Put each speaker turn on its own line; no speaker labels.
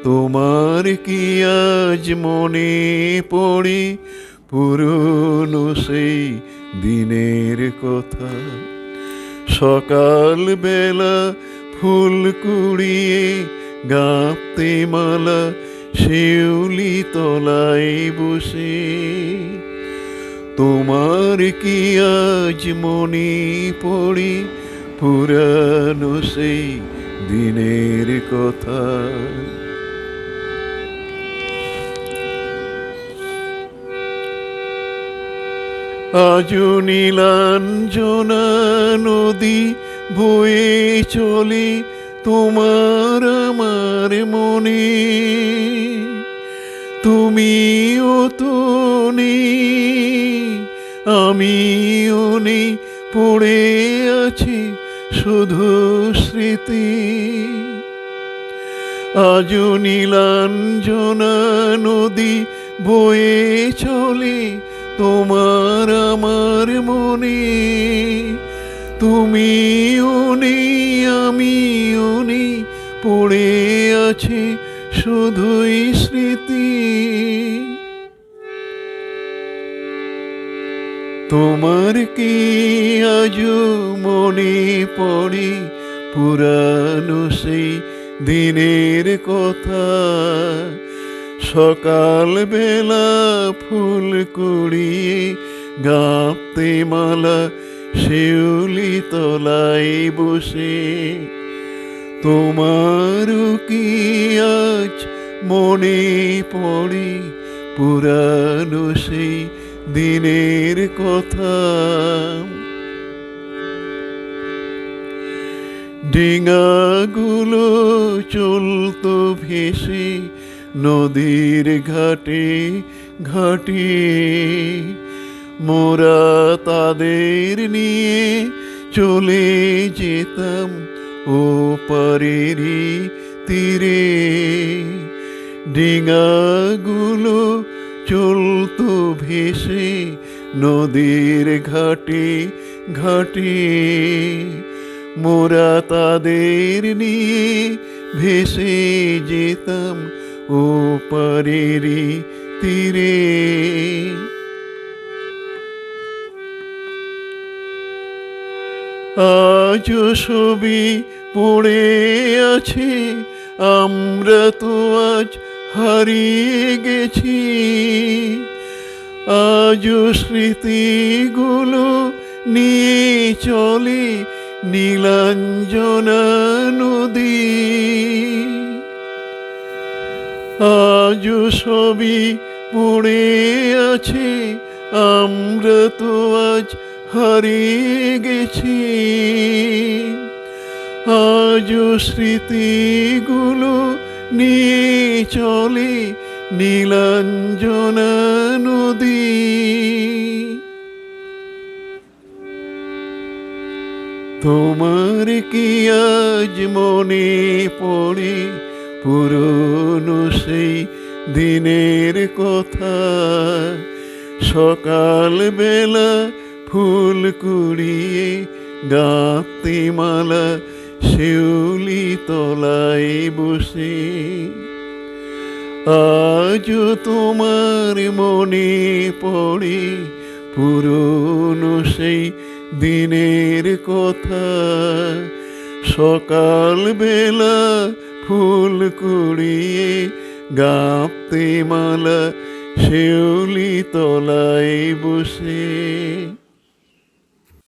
তোমার কি আজ মনে পড়ে পুরনো সেই দিনের কথা? সকাল বেলা ফুল কুড়িয়ে গাঁথতে মালা শিউলি তলায় বসে। তোমার কি আজ মনে পড়ে পুরানো সেই দিনের কথা? আজও নীলাঞ্জনা নদী বয়ে চলে তোমার আমার মনে। তুমিও তো নেই, আমিও নেই, পড়ে আছি শুধু স্মৃতি। আজও নীলাঞ্জনা নদী বয়ে চলে তোমার আমার মনে। তুমিও নেই, আমিও নেই, পড়ে আছে শুধুই স্মৃতি। তোমার কি আজও মনে পড়ে পুরানো সেই দিনের কথা? সকাল বেলা ফুল কুড়িয়ে গাঁথতে মালা শিউলি তলায় বসে। তোমারও কি আজ মনে পড়ে পুরানো সেই দিনের কথা? ডিঙাগুলো চলতো ভেসে নদীর ঘাটে ঘাটে। মোরা তাদের নিয়ে চলে যেতাম ও পারেরই তীরে। ডিঙাগুলো চলতো ভেসে নদীর ঘাটে ঘাটে। মোরা তাদের নিয়ে ভেসে যেতাম ও পারেরই তীরে। আজও ছবি পড়ে আছে, আমরা তো আজ হারিয়ে গেছি। আজও স্মৃতিগুলো নিয়ে চলে নীলাঞ্জনা নদী। আজও ছবি পড়ে আছে, আমরা তো আজ হারিয়ে গেছি। আজও স্মৃতিগুলো নিয়ে চলে নীলাঞ্জনা নদী। তোমার কি আজ মনে পড়ে পুরনো সেই দিনের কথা? সকাল বেলা ফুল কুড়িয়ে গাঁথতে মালা শিউলি তলায় বসে। আজও তোমার মনে পড়ে পুরনো সেই দিনের কথা? সকাল বেলা ফুল কুড়িয়ে গাঁথতে মালা শিউলি তলায় বসে।